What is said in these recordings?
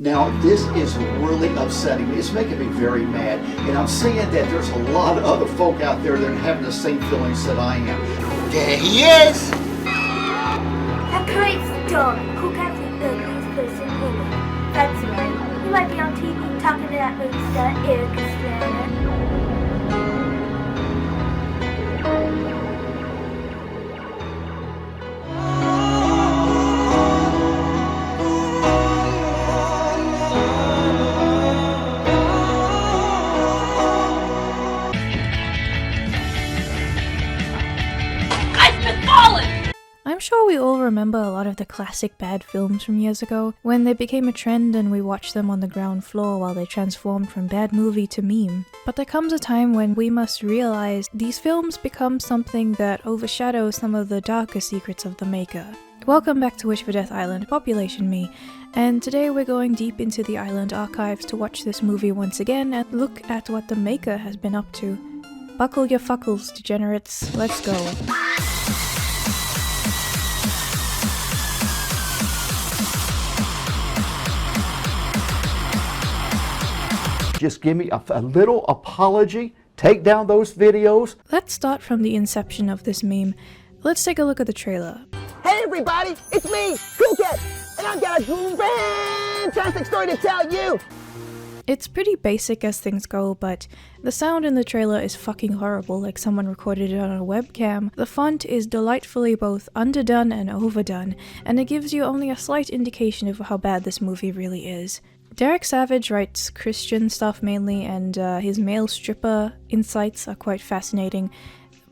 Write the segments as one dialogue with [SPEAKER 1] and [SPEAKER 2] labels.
[SPEAKER 1] Now, this is really upsetting me. It's making me very mad. And I'm seeing that there's a lot of other folk out there that are having the same feelings that I am.
[SPEAKER 2] There he is!
[SPEAKER 3] That Krave's dog. Who can't be the ugliest person in it? That's right. He might be on TV talking to that movie star, Eric Estrada.
[SPEAKER 4] I'm sure we all remember a lot of the classic bad films from years ago, when they became a trend and we watched them on the ground floor while they transformed from bad movie to meme. But there comes a time when we must realize these films become something that overshadows some of the darker secrets of the maker. Welcome back to Wish for Death Island, Population Me, and today we're going deep into the island archives to watch this movie once again and look at what the maker has been up to. Buckle your fuckles, degenerates, let's go.
[SPEAKER 1] Just give me a little apology, take down those videos.
[SPEAKER 4] Let's start from the inception of this meme. Let's take a look at the trailer.
[SPEAKER 2] Hey everybody, it's me, Cool Cat, and I've got a fantastic story to tell you!
[SPEAKER 4] It's pretty basic as things go, but the sound in the trailer is fucking horrible, like someone recorded it on a webcam. The font is delightfully both underdone and overdone, and it gives you only a slight indication of how bad this movie really is. Derek Savage writes Christian stuff mainly, and his male stripper insights are quite fascinating,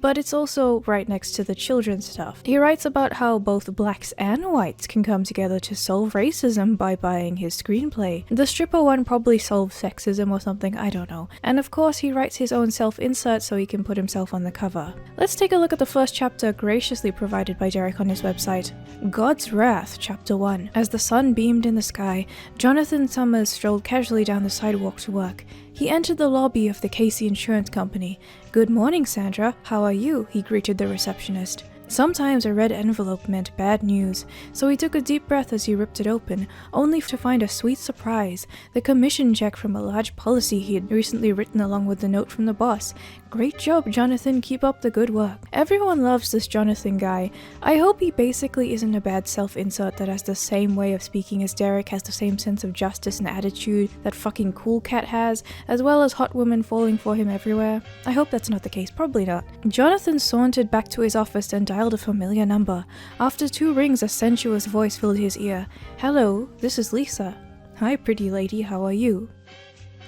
[SPEAKER 4] but it's also right next to the children's stuff. He writes about how both blacks and whites can come together to solve racism by buying his screenplay. The stripper one probably solves sexism or something, I don't know. And of course he writes his own self-insert so he can put himself on the cover. Let's take a look at the first chapter graciously provided by Derek on his website. God's Wrath, Chapter 1. As the sun beamed in the sky, Jonathan Summers strolled casually down the sidewalk to work. He entered the lobby of the Casey Insurance Company. "Good morning, Sandra. How are you?" he greeted the receptionist. Sometimes a red envelope meant bad news, so he took a deep breath as he ripped it open, only to find a sweet surprise, the commission check from a large policy he had recently written along with the note from the boss. "Great job, Jonathan, keep up the good work." Everyone loves this Jonathan guy. I hope he basically isn't a bad self-insert that has the same way of speaking as Derek, has the same sense of justice and attitude that fucking Cool Cat has, as well as hot women falling for him everywhere. I hope that's not the case, probably not. Jonathan sauntered back to his office and dialed a familiar number. After 2 rings, a sensuous voice filled his ear. "Hello, this is Lisa." "Hi, pretty lady, how are you?"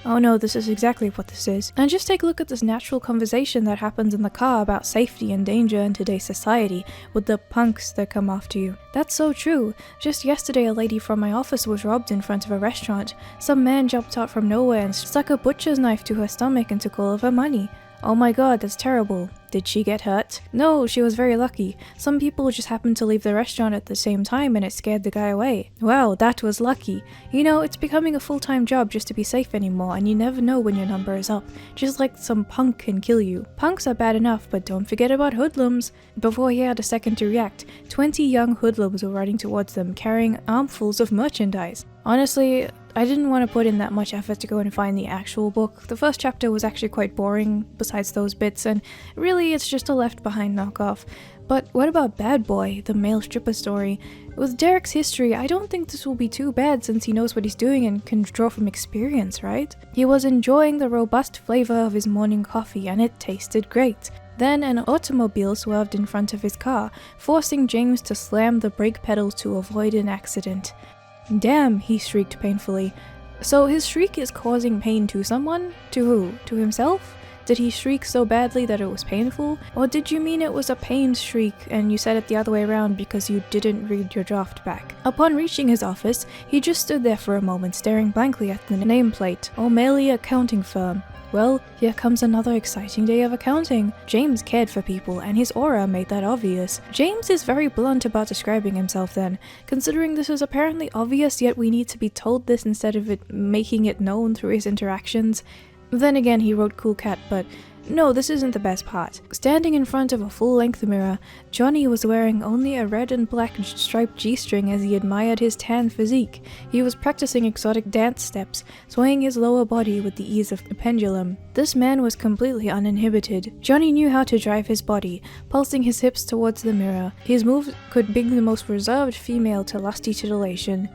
[SPEAKER 4] Oh no, this is exactly what this is. And just take a look at this natural conversation that happens in the car about safety and danger in today's society, with the punks that come after you. That's so true. Just yesterday a lady from my office was robbed in front of a restaurant. Some man jumped out from nowhere and stuck a butcher's knife to her stomach and took all of her money. Oh my god, that's terrible. Did she get hurt? No, she was very lucky. Some people just happened to leave the restaurant at the same time and it scared the guy away. Wow, that was lucky. You know, it's becoming a full-time job just to be safe anymore, and you never know when your number is up. Just like some punk can kill you. Punks are bad enough, but don't forget about hoodlums. Before he had a second to react, 20 young hoodlums were riding towards them, carrying armfuls of merchandise. Honestly, I didn't want to put in that much effort to go and find the actual book. The first chapter was actually quite boring, besides those bits, and really it's just a Left Behind knockoff. But what about Bad Boy, the male stripper story? With Derek's history, I don't think this will be too bad since he knows what he's doing and can draw from experience, right? He was enjoying the robust flavor of his morning coffee and it tasted great. Then an automobile swerved in front of his car, forcing James to slam the brake pedal to avoid an accident. "Damn," he shrieked painfully. So his shriek is causing pain to someone? To who? To himself? Did he shriek so badly that it was painful? Or did you mean it was a pained shriek and you said it the other way around because you didn't read your draft back? Upon reaching his office, he just stood there for a moment staring blankly at the nameplate. O'Malley Accounting Firm. Well, here comes another exciting day of accounting. James cared for people, and his aura made that obvious. James is very blunt about describing himself then, considering this is apparently obvious, yet we need to be told this instead of it making it known through his interactions. Then again, he wrote Cool Cat, but No, this isn't the best part. Standing in front of a full-length mirror, Johnny was wearing only a red and black striped G-string as he admired his tan physique. He was practicing exotic dance steps, swaying his lower body with the ease of a pendulum. This man was completely uninhibited. Johnny knew how to drive his body, pulsing his hips towards the mirror. His moves could bring the most reserved female to lusty titillation.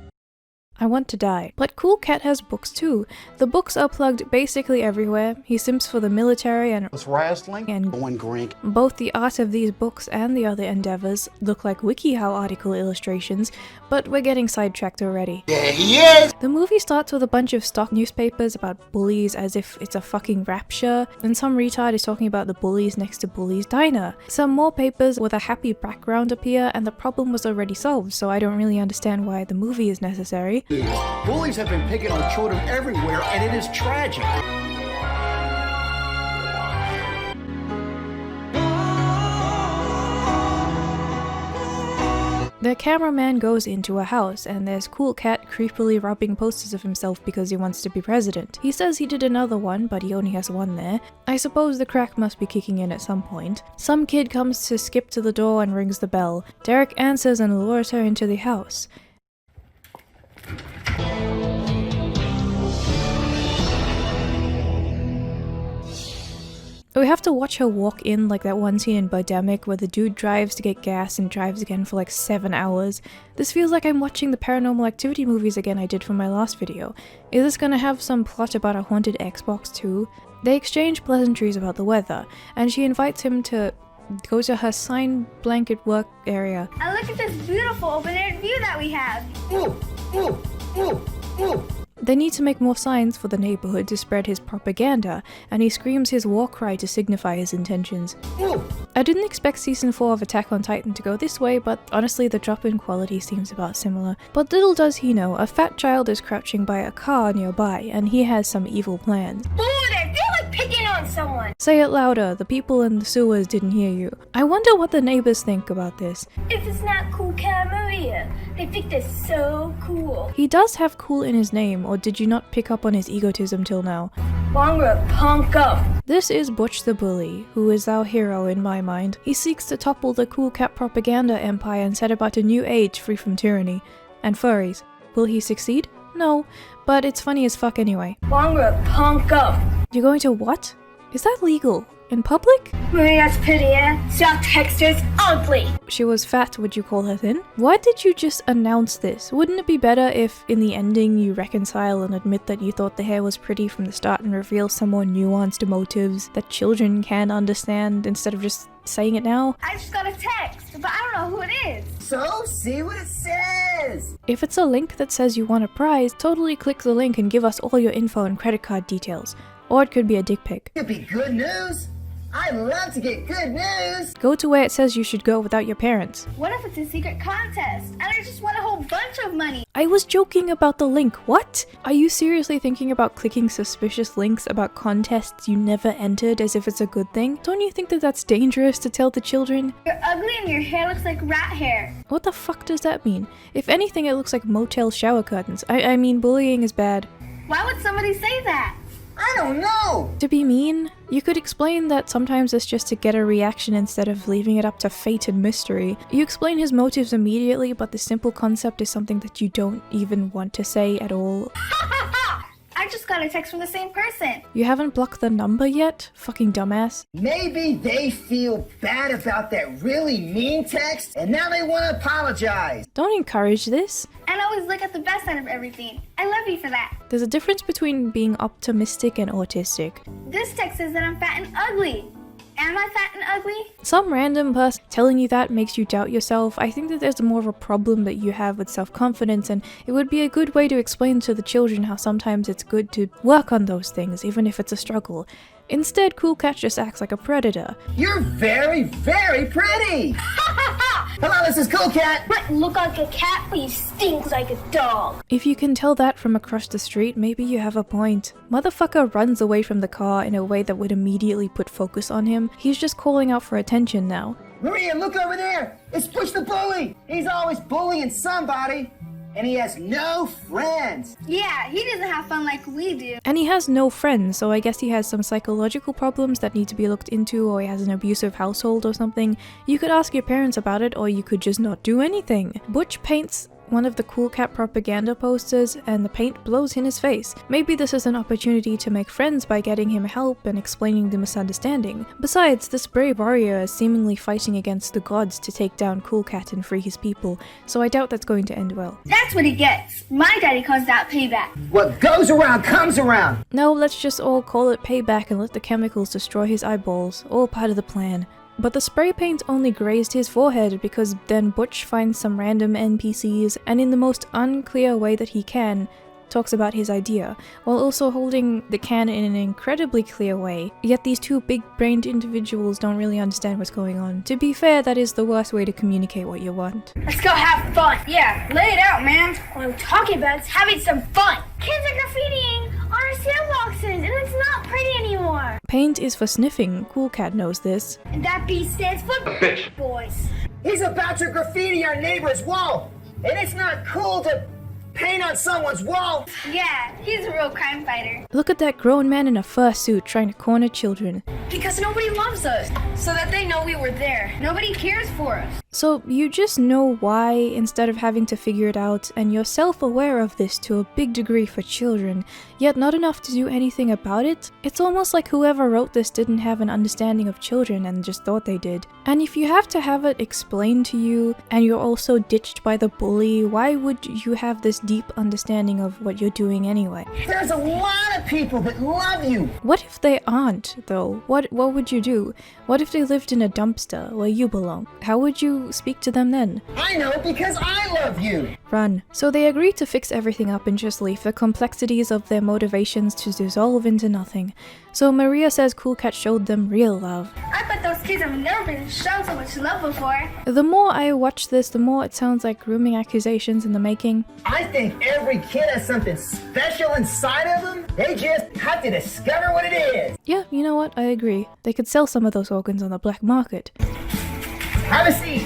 [SPEAKER 4] I want to die. But Cool Cat has books too. The books are plugged basically everywhere. He simps for the military and
[SPEAKER 2] Lohengrin.
[SPEAKER 4] both the art of these books and the other endeavors look like WikiHow article illustrations, but we're getting sidetracked already.
[SPEAKER 2] There he is!
[SPEAKER 4] The movie starts with a bunch of stock newspapers about bullies as if it's a fucking rapture, and some retard is talking about the bullies next to Bully's Diner. Some more papers with a happy background appear, and the problem was already solved, so I don't really understand why the movie is necessary.
[SPEAKER 1] Bullies have been picking on children everywhere, and it is tragic.
[SPEAKER 4] The cameraman goes into a house, and there's Cool Cat creepily rubbing posters of himself because he wants to be president. He says he did another one, but he only has one there. I suppose the crack must be kicking in at some point. Some kid comes to skip to the door and rings the bell. Derek answers and lures her into the house. We have to watch her walk in like that one scene in Birdemic where the dude drives to get gas and drives again for like 7 hours. This feels like I'm watching the Paranormal Activity movies again I did for my last video. Is this gonna have some plot about a haunted Xbox too? They exchange pleasantries about the weather, and she invites him to go to her sign blanket work area.
[SPEAKER 3] And look at this beautiful open-air view that we have.
[SPEAKER 2] Ooh, ooh, ooh, ooh.
[SPEAKER 4] They need to make more signs for the neighborhood to spread his propaganda, and he screams his war cry to signify his intentions.
[SPEAKER 2] Ooh.
[SPEAKER 4] I didn't expect season 4 of Attack on Titan to go this way, but honestly the drop in quality seems about similar. But little does he know, a fat child is crouching by a car nearby, and he has some evil plans.
[SPEAKER 3] Ooh, they're like picking on someone.
[SPEAKER 4] Say it louder, the people in the sewers didn't hear you. I wonder what the neighbors think about this.
[SPEAKER 3] If it's not Cool Cat Maria, they think they're so cool.
[SPEAKER 4] He does have cool in his name, or did you not pick up on his egotism till now?
[SPEAKER 3] Longer punk up.
[SPEAKER 4] This is Butch the Bully, who is our hero in my mind. He seeks to topple the Cool Cat propaganda empire and set about a new age free from tyranny. And furries. Will he succeed? No, but it's funny as fuck anyway.
[SPEAKER 3] Longer punk up.
[SPEAKER 4] You're going to what? Is that legal? In public?
[SPEAKER 3] Maria's pretty, eh? Soft textures ugly.
[SPEAKER 4] She was fat, would you call her thin? Why did you just announce this? Wouldn't it be better if, in the ending, you reconcile and admit that you thought the hair was pretty from the start and reveal some more nuanced motives that children can understand instead of just saying it now?
[SPEAKER 3] I just got a text, but I don't know who it is.
[SPEAKER 2] So, see what it says!
[SPEAKER 4] If it's a link that says you want a prize, totally click the link and give us all your info and credit card details. Or it could be a dick pic.
[SPEAKER 2] Could be good news! I love to get good news!
[SPEAKER 4] Go to where it says you should go without your parents.
[SPEAKER 3] What if it's a secret contest and I just won a whole bunch of money?
[SPEAKER 4] I was joking about the link, what? Are you seriously thinking about clicking suspicious links about contests you never entered as if it's a good thing? Don't you think that that's dangerous to tell the children?
[SPEAKER 3] You're ugly and your hair looks like rat hair.
[SPEAKER 4] What the fuck does that mean? If anything, it looks like motel shower curtains. I mean, bullying is bad.
[SPEAKER 3] Why would somebody say that?
[SPEAKER 2] I don't know!
[SPEAKER 4] To be mean, you could explain that sometimes it's just to get a reaction instead of leaving it up to fate and mystery. You explain his motives immediately, but the simple concept is something that you don't even want to say at all.
[SPEAKER 3] I just got a text from the same person.
[SPEAKER 4] You haven't blocked the number yet? Fucking dumbass.
[SPEAKER 2] Maybe they feel bad about that really mean text, and now they want to apologize.
[SPEAKER 4] Don't encourage this.
[SPEAKER 3] And always look at the best side of everything. I love you for that.
[SPEAKER 4] There's a difference between being optimistic and autistic.
[SPEAKER 3] This text says that I'm fat and ugly. Am I fat and ugly?
[SPEAKER 4] Some random person telling you that makes you doubt yourself. I think that there's more of a problem that you have with self-confidence, and it would be a good way to explain to the children how sometimes it's good to work on those things, even if it's a struggle. Instead, Cool Cat just acts like a predator.
[SPEAKER 2] You're very, very pretty! Hello, this is Cool Cat!
[SPEAKER 3] Might look like a cat, but you stink like a dog.
[SPEAKER 4] If you can tell that from across the street, maybe you have a point. Motherfucker runs away from the car in a way that would immediately put focus on him. He's just calling out for attention now.
[SPEAKER 2] Maria, look over there! It's Push the Bully! He's always bullying somebody! and he has no friends.
[SPEAKER 3] Yeah, he doesn't have fun like we do.
[SPEAKER 4] And he has no friends, so I guess he has some psychological problems that need to be looked into, or he has an abusive household or something. You could ask your parents about it, or you could just not do anything. Butch paints one of the Cool Cat propaganda posters, and the paint blows in his face. Maybe this is an opportunity to make friends by getting him help and explaining the misunderstanding. Besides, this brave warrior is seemingly fighting against the gods to take down Cool Cat and free his people, so I doubt that's going to end well.
[SPEAKER 3] That's what he gets. My daddy calls that payback.
[SPEAKER 2] What goes around comes around.
[SPEAKER 4] No, let's just all call it payback and let the chemicals destroy his eyeballs, all part of the plan. But the spray paint only grazed his forehead because then Butch finds some random NPCs and in the most unclear way that he can, talks about his idea, while also holding the can in an incredibly clear way. Yet these two big-brained individuals don't really understand what's going on. To be fair, that is the worst way to communicate what you want.
[SPEAKER 3] Let's go have fun. Yeah, lay it out, man. What I'm talking about is having some fun. Kids are graffitiing on our sandboxes, and it's not pretty anymore.
[SPEAKER 4] Paint is for sniffing. Cool Cat knows this.
[SPEAKER 3] And that B stands for bitch, boys.
[SPEAKER 2] He's about to graffiti our neighbor's wall, and it's not cool to paint on someone's wall.
[SPEAKER 3] Yeah, he's a real crime fighter.
[SPEAKER 4] Look at that grown man in a fursuit trying to corner children.
[SPEAKER 3] Because nobody loves us, so that they know we were there. Nobody cares for us.
[SPEAKER 4] So you just know why instead of having to figure it out, and you're self-aware of this to a big degree for children, yet not enough to do anything about it? It's almost like whoever wrote this didn't have an understanding of children and just thought they did. And if you have to have it explained to you, and you're also ditched by the bully, why would you have this deep understanding of what you're doing anyway?
[SPEAKER 2] There's a lot of people that love you.
[SPEAKER 4] What if they aren't, though? What would you do? What if they lived in a dumpster where you belong? How would you speak to them then?
[SPEAKER 2] I know because I love you.
[SPEAKER 4] Run. So they agree to fix everything up and just leave the complexities of their motivations to dissolve into nothing. So Maria says Cool Cat showed them real love.
[SPEAKER 3] I bet those kids have never been shown so much love before.
[SPEAKER 4] The more I watch this, the more it sounds like grooming accusations in the making.
[SPEAKER 2] I think every kid has something special inside of them. They just have to discover what it is.
[SPEAKER 4] Yeah, you know what? I agree. They could sell some of those organs on the black market.
[SPEAKER 2] Have a seat.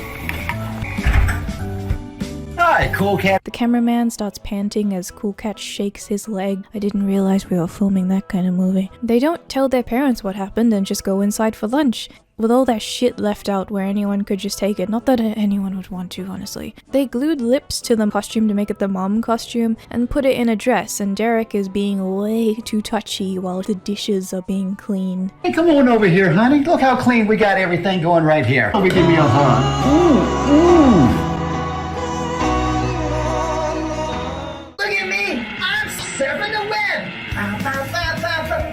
[SPEAKER 2] Hi, Cool Cat.
[SPEAKER 4] The cameraman starts panting as Cool Cat shakes his leg. I didn't realize we were filming that kind of movie. They don't tell their parents what happened and just go inside for lunch, with all that shit left out where anyone could just take it. Not that anyone would want to, honestly. They glued lips to the costume to make it the mom costume and put it in a dress, and Derek is being way too touchy while the dishes are being cleaned.
[SPEAKER 5] Hey, come on over here, honey. Look how clean we got everything going right here. Over, give me a hug.
[SPEAKER 2] Look at me. I'm surfing the web.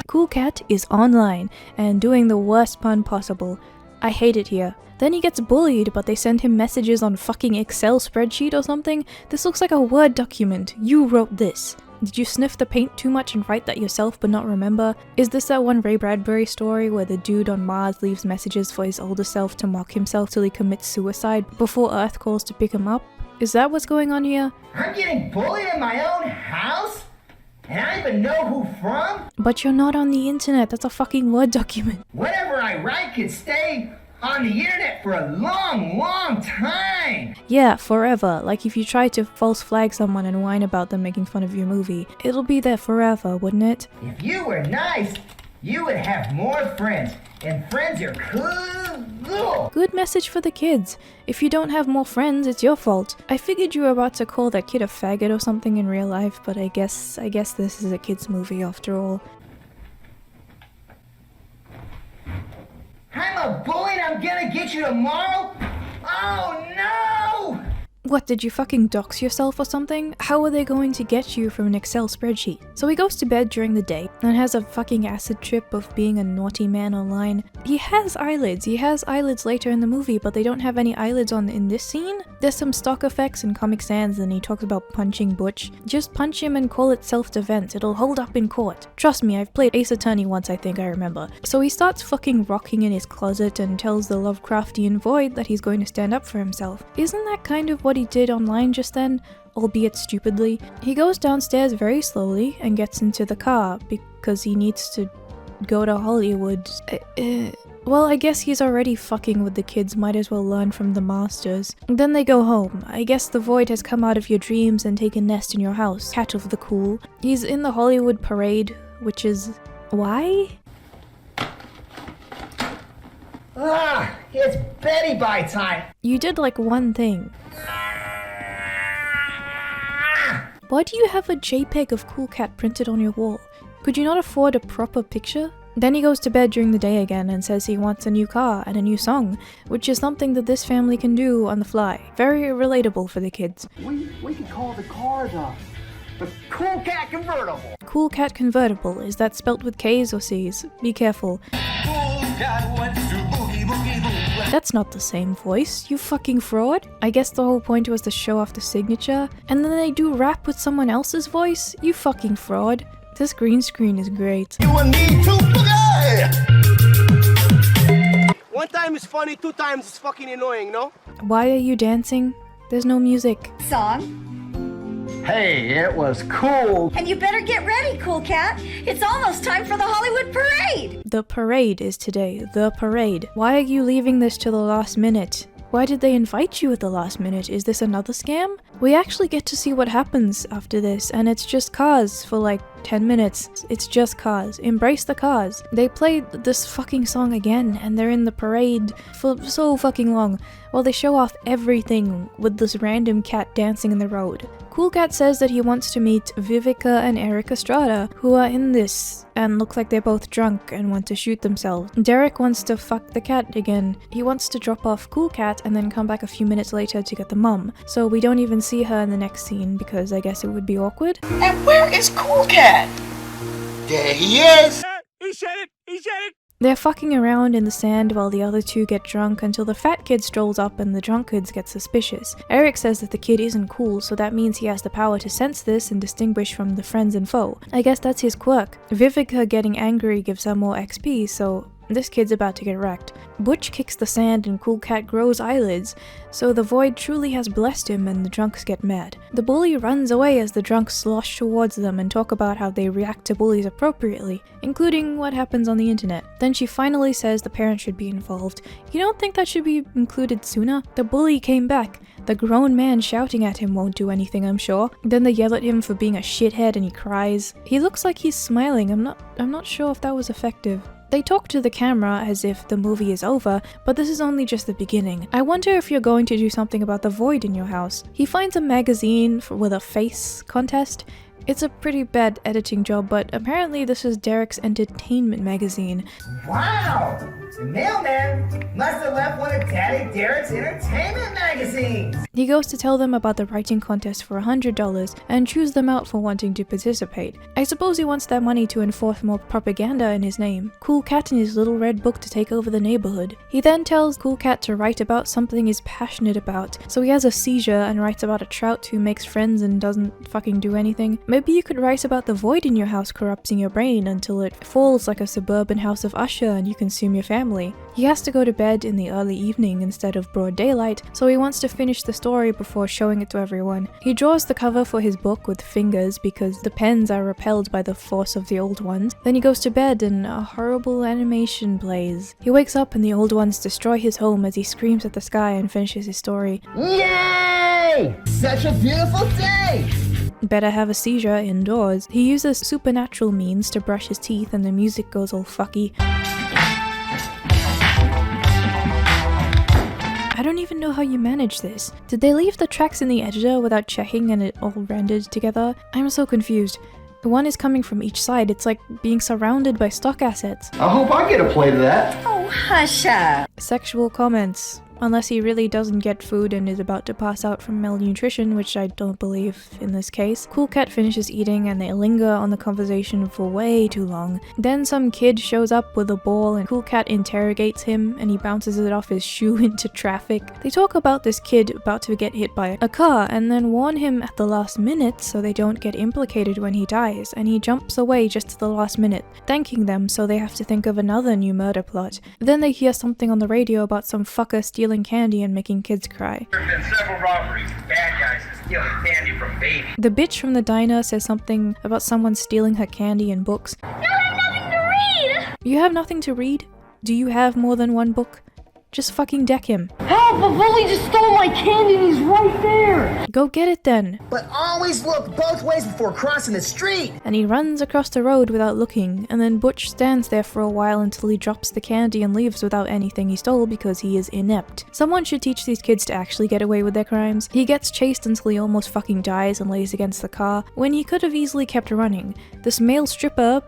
[SPEAKER 4] Cool Cat is online and doing the worst pun possible. I hate it here. Then he gets bullied, but they send him messages on fucking Excel spreadsheet or something. This looks like a Word document. You wrote this. Did you sniff the paint too much and write that yourself but not remember? Is this that one Ray Bradbury story where the dude on Mars leaves messages for his older self to mock himself till he commits suicide before Earth calls to pick him up? Is that what's going on here?
[SPEAKER 2] I'm getting bullied in my own house? And I don't even know who from?
[SPEAKER 4] But you're not on the internet, that's a fucking Word document.
[SPEAKER 2] Whatever I write can stay on the internet for a long, long time.
[SPEAKER 4] Yeah, forever. Like if you try to false flag someone and whine about them making fun of your movie, it'll be there forever, wouldn't it?
[SPEAKER 2] If you were nice, you would have more friends. And friends are cool.
[SPEAKER 4] Good message for the kids. If you don't have more friends, it's your fault. I figured you were about to call that kid a faggot or something in real life, but I guess this is a kid's movie after all.
[SPEAKER 2] I'm a bully and I'm gonna get you tomorrow? Oh no!
[SPEAKER 4] What, did you fucking dox yourself or something? How are they going to get you from an Excel spreadsheet? So he goes to bed during the day and has a fucking acid trip of being a naughty man online. He has eyelids later in the movie, but they don't have any eyelids on in this scene. There's some stock effects and Comic Sans and he talks about punching Butch. Just punch him and call it self-defense, it'll hold up in court. Trust me, I've played Ace Attorney once, I think I remember. So he starts fucking rocking in his closet and tells the Lovecraftian void that he's going to stand up for himself. Isn't that kind of what he did online just then, albeit stupidly? He goes downstairs very slowly and gets into the car because he needs to go to Hollywood. Well, I guess he's already fucking with the kids, might as well learn from the masters. Then they go home. I guess the void has come out of your dreams and taken nest in your house. Cat of the cool. He's in the Hollywood parade, which is... why?
[SPEAKER 2] Ah, it's Betty by time.
[SPEAKER 4] You did like one thing. Why do you have a JPEG of Cool Cat printed on your wall? Could you not afford a proper picture? Then he goes to bed during the day again and says he wants a new car and a new song, which is something that this family can do on the fly. Very relatable for the kids.
[SPEAKER 5] We could call the car the
[SPEAKER 2] Cool Cat Convertible.
[SPEAKER 4] Cool Cat Convertible, is that spelt with K's or C's? Be careful. That's not the same voice, you fucking fraud. I guess the whole point was to show off the signature, and then they do rap with someone else's voice? You fucking fraud. This green screen is great.
[SPEAKER 6] You and me too, boogie! One time is funny, 2 times it's fucking annoying, no?
[SPEAKER 4] Why are you dancing? There's no music.
[SPEAKER 7] Song.
[SPEAKER 5] Hey, it was cool.
[SPEAKER 7] And you better get ready, Cool Cat. It's almost time for the Hollywood parade.
[SPEAKER 4] The parade is today. The parade. Why are you leaving this to the last minute? Why did they invite you at the last minute? Is this another scam? We actually get to see what happens after this, and it's just cars for like 10 minutes. It's just cars. Embrace the cars. They play this fucking song again, and they're in the parade for so fucking long, while they show off everything with this random cat dancing in the road. Cool Cat says that he wants to meet Vivica and Eric Estrada, who are in this, and look like they're both drunk and want to shoot themselves. Derek wants to fuck the cat again. He wants to drop off Cool Cat and then come back a few minutes later to get the mum, so we don't even see her in the next scene because I guess it would be awkward.
[SPEAKER 6] And where is Cool Cat? There he is! He said it! He said it!
[SPEAKER 4] They're fucking around in the sand while the other two get drunk until the fat kid strolls up and the drunkards get suspicious. Eric says that the kid isn't cool, so that means he has the power to sense this and distinguish from the friends and foe. I guess that's his quirk. Vivica getting angry gives her more XP, so this kid's about to get wrecked. Butch kicks the sand and Cool Cat grows eyelids, so the void truly has blessed him and the drunks get mad. The bully runs away as the drunks slosh towards them and talk about how they react to bullies appropriately, including what happens on the internet. Then she finally says the parents should be involved. You don't think that should be included sooner? The bully came back. The grown man shouting at him won't do anything, I'm sure. Then they yell at him for being a shithead and he cries. He looks like he's smiling. I'm not sure if that was effective. They talk to the camera as if the movie is over, but this is only just the beginning. I wonder if you're going to do something about the void in your house. He finds a magazine with a face contest. It's a pretty bad editing job, but apparently this is Derek's entertainment magazine.
[SPEAKER 2] Wow! The mailman must have left one of Daddy Derek's entertainment magazines.
[SPEAKER 4] He goes to tell them about the writing contest for $100 and chews them out for wanting to participate. I suppose he wants that money to enforce more propaganda in his name. Cool Cat in his little red book to take over the neighborhood. He then tells Cool Cat to write about something he's passionate about, so he has a seizure and writes about a trout who makes friends and doesn't fucking do anything. Maybe you could write about the void in your house corrupting your brain until it falls like a suburban house of Usher and you consume your family. He has to go to bed in the early evening instead of broad daylight, so he wants to finish the story before showing it to everyone. He draws the cover for his book with fingers because the pens are repelled by the force of the old ones. Then he goes to bed and a horrible animation plays. He wakes up and the old ones destroy his home as he screams at the sky and finishes his story.
[SPEAKER 2] Yay! Such a beautiful day!
[SPEAKER 4] Better have a seizure indoors. He uses supernatural means to brush his teeth and the music goes all fucky. I don't even know how you manage this. Did they leave the tracks in the editor without checking and it all rendered together? I'm so confused. One is coming from each side. It's like being surrounded by stock assets.
[SPEAKER 5] I hope I get a plate of that.
[SPEAKER 7] Oh, hush up.
[SPEAKER 4] Sexual comments. Unless he really doesn't get food and is about to pass out from malnutrition, which I don't believe in this case. Cool Cat finishes eating and they linger on the conversation for way too long. Then some kid shows up with a ball and Cool Cat interrogates him and he bounces it off his shoe into traffic. They talk about this kid about to get hit by a car and then warn him at the last minute so they don't get implicated when he dies, and he jumps away just at the last minute, thanking them so they have to think of another new murder plot. Then they hear something on the radio about some fucker stealing candy and making kids cry.
[SPEAKER 8] There have been several robberies. Bad guys are stealing candy from babies.
[SPEAKER 4] The bitch from the diner says something about someone stealing her candy and books.
[SPEAKER 3] You have nothing to read!
[SPEAKER 4] You have nothing to read? Do you have more than one book? Just fucking deck him.
[SPEAKER 9] Help! A bully just stole my candy and he's right there!
[SPEAKER 4] Go get it then.
[SPEAKER 2] But always look both ways before crossing the street.
[SPEAKER 4] And he runs across the road without looking, and then Butch stands there for a while until he drops the candy and leaves without anything he stole because he is inept. Someone should teach these kids to actually get away with their crimes. He gets chased until he almost fucking dies and lays against the car, when he could have easily kept running. This male stripper,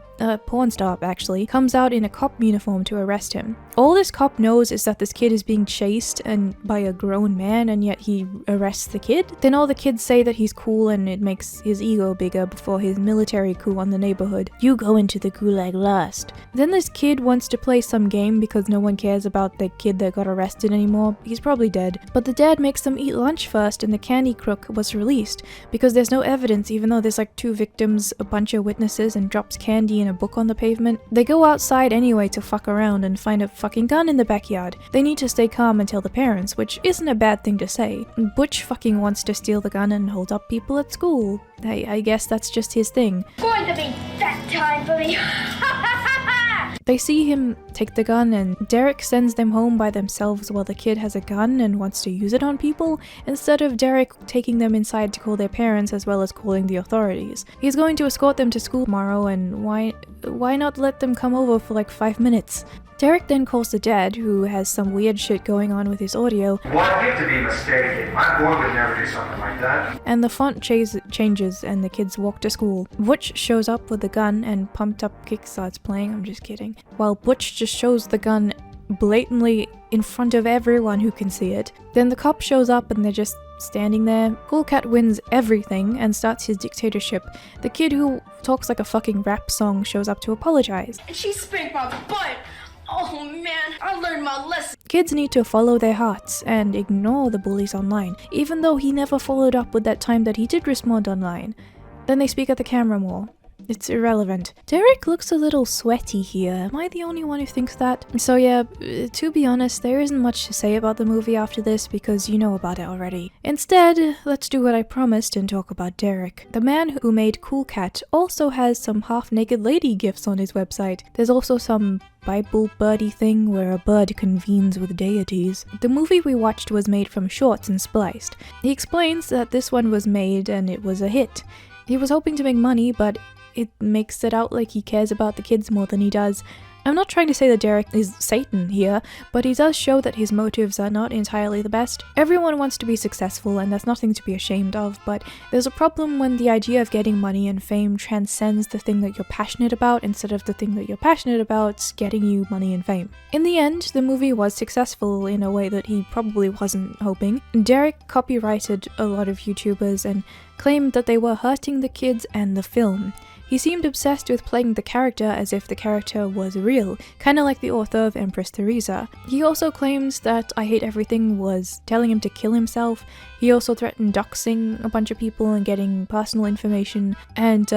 [SPEAKER 4] porn star actually, comes out in a cop uniform to arrest him. All this cop knows is that this kid is being chased and by a grown man, and yet he arrests the kid. Then all the kids say that he's cool and it makes his ego bigger before his military coup on the neighborhood. You go into the gulag last. Then this kid wants to play some game because no one cares about the kid that got arrested anymore. He's probably dead. But the dad makes them eat lunch first and the candy crook was released because there's no evidence, even though there's like 2 victims, a bunch of witnesses, and drops candy in a book on the pavement. They go outside anyway to fuck around and find a fucking gun in the backyard. They need to stay calm and tell the parents, which isn't a bad thing to say. Butch fucking wants to steal the gun and hold up people at school. I guess that's just his thing.
[SPEAKER 3] Going to be that time for me.
[SPEAKER 4] They see him take the gun and Derek sends them home by themselves while the kid has a gun and wants to use it on people, instead of Derek taking them inside to call their parents as well as calling the authorities. He's going to escort them to school tomorrow, and why not let them come over for like 5 minutes? Derek then calls the dad, who has some weird shit going on with his audio.
[SPEAKER 8] Well, I hate to be mistaken. My boy would never do something like that.
[SPEAKER 4] And the font changes and the kids walk to school. Butch shows up with the gun and Pumped Up Kick starts playing. I'm just kidding. While Butch just shows the gun blatantly in front of everyone who can see it. Then the cop shows up and they're just standing there. Cool Cat wins everything and starts his dictatorship. The kid who talks like a fucking rap song shows up to apologize.
[SPEAKER 9] And she spanked my butt! Oh man, I learned my lesson.
[SPEAKER 4] Kids need to follow their hearts and ignore the bullies online, even though he never followed up with that time that he did respond online. Then they speak at the camera more. It's irrelevant. Derek looks a little sweaty here. Am I the only one who thinks that? So yeah, to be honest, there isn't much to say about the movie after this because you know about it already. Instead, let's do what I promised and talk about Derek. The man who made Cool Cat also has some half-naked lady gifs on his website. There's also some Bible birdie thing where a bird convenes with deities. The movie we watched was made from shorts and spliced. He explains that this one was made and it was a hit. He was hoping to make money, but it makes it out like he cares about the kids more than he does. I'm not trying to say that Derek is Satan here, but he does show that his motives are not entirely the best. Everyone wants to be successful and that's nothing to be ashamed of, but there's a problem when the idea of getting money and fame transcends the thing that you're passionate about instead of the thing that you're passionate about getting you money and fame. In the end, the movie was successful in a way that he probably wasn't hoping. Derek copyrighted a lot of YouTubers and claimed that they were hurting the kids and the film. He seemed obsessed with playing the character as if the character was real, kinda like the author of Empress Theresa. He also claims that I Hate Everything was telling him to kill himself. He also threatened doxing a bunch of people and getting personal information, and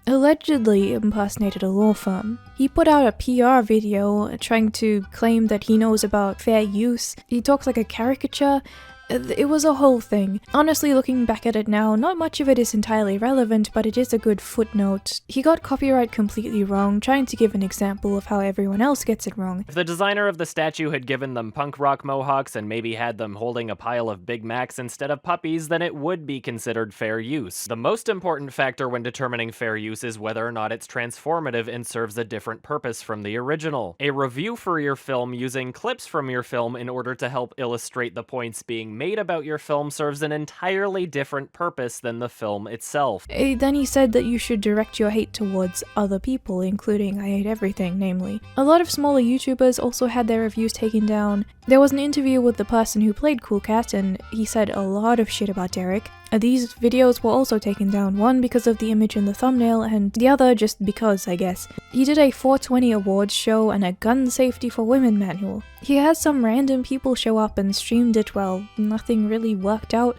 [SPEAKER 4] allegedly impersonated a law firm. He put out a PR video trying to claim that he knows about fair use. He talks like a caricature. It was a whole thing. Honestly, looking back at it now, not much of it is entirely relevant, but it is a good footnote. He got copyright completely wrong, trying to give an example of how everyone else gets it wrong.
[SPEAKER 10] If the designer of the statue had given them punk rock mohawks and maybe had them holding a pile of Big Macs instead of puppies, then it would be considered fair use. The most important factor when determining fair use is whether or not it's transformative and serves a different purpose from the original. A review for your film using clips from your film in order to help illustrate the points being made about your film serves an entirely different purpose than the film itself.
[SPEAKER 4] Then he said that you should direct your hate towards other people, including I Hate Everything, namely. A lot of smaller YouTubers also had their reviews taken down. There was an interview with the person who played Cool Cat and he said a lot of shit about Derek. These videos were also taken down, one because of the image in the thumbnail and the other just because, I guess. He did a 420 awards show and a gun safety for women manual. He had some random people show up and streamed it while nothing really worked out.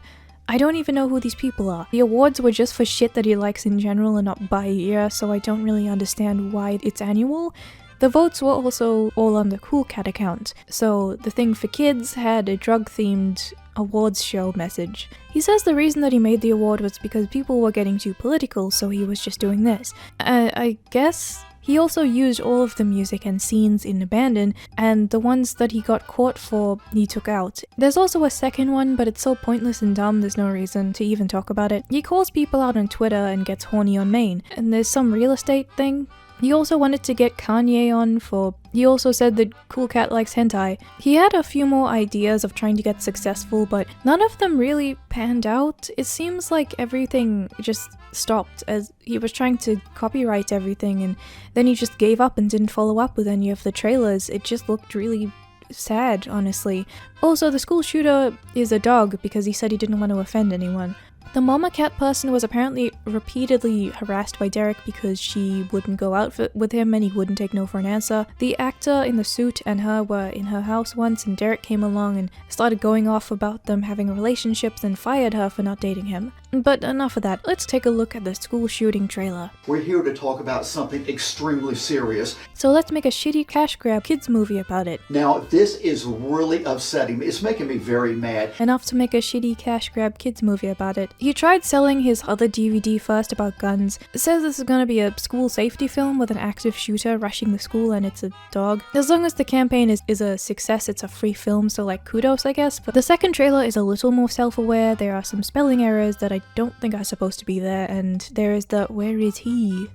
[SPEAKER 4] I don't even know who these people are. The awards were just for shit that he likes in general and not by year, so I don't really understand why it's annual. The votes were also all on the Cool Cat account, so the thing for kids had a drug-themed awards show message. He says the reason that he made the award was because people were getting too political, so he was just doing this. I guess He also used all of the music and scenes in Abandon, and the ones that he got caught for, he took out. There's also a second one, but it's so pointless and dumb there's no reason to even talk about it. He calls people out on Twitter and gets horny on Maine, and there's some real estate thing. He also wanted to get Kanye on for... He also said that Cool Cat likes hentai. He had a few more ideas of trying to get successful, but none of them really panned out. It seems like everything just stopped as he was trying to copyright everything, and then he just gave up and didn't follow up with any of the trailers. It just looked really sad, honestly. Also, the school shooter is a dog because he said he didn't want to offend anyone. The mama cat person was apparently repeatedly harassed by Derek because she wouldn't go out with him and he wouldn't take no for an answer. The actor in the suit and her were in her house once, and Derek came along and started going off about them having relationships and fired her for not dating him. But enough of that, let's take a look at the school shooting trailer.
[SPEAKER 1] We're here to talk about something extremely serious.
[SPEAKER 4] So let's make a shitty cash grab kids movie about it.
[SPEAKER 1] Now, this is really upsetting me. It's making me very mad.
[SPEAKER 4] Enough to make a shitty cash grab kids movie about it. He tried selling his other DVD first about guns. It says this is gonna be a school safety film with an active shooter rushing the school and it's a dog. As long as the campaign is a success, it's a free film, so like kudos I guess. But the second trailer is a little more self-aware. There are some spelling errors that I don't think are supposed to be there, and there is the where is he?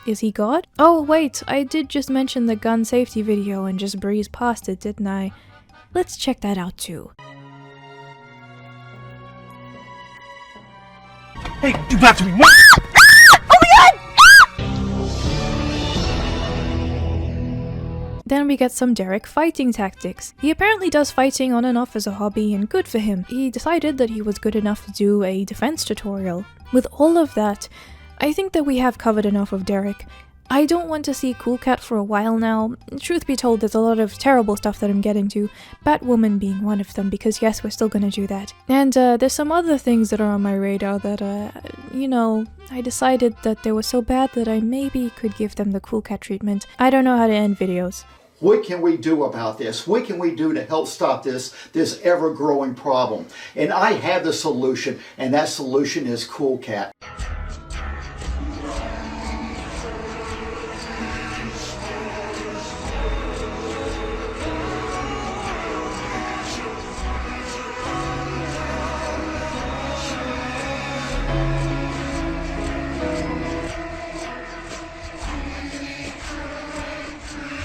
[SPEAKER 4] Is he God? Oh wait, I did just mention the gun safety video and just breezed past it, didn't I? Let's check that out too.
[SPEAKER 6] Hey, do back to me!
[SPEAKER 4] Then we get some Derek fighting tactics. He apparently does fighting on and off as a hobby, and good for him. He decided that he was good enough to do a defense tutorial. With all of that, I think that we have covered enough of Derek. I don't want to see Cool Cat for a while now. Truth be told, there's a lot of terrible stuff that I'm getting to, Batwoman being one of them, because yes, we're still gonna do that. And there's some other things that are on my radar that, you know, I decided that they were so bad that I maybe could give them the Cool Cat treatment. I don't know how to end videos.
[SPEAKER 1] What can we do about this? What can we do to help stop this ever-growing problem? And I have the solution, and that solution is Cool Cat.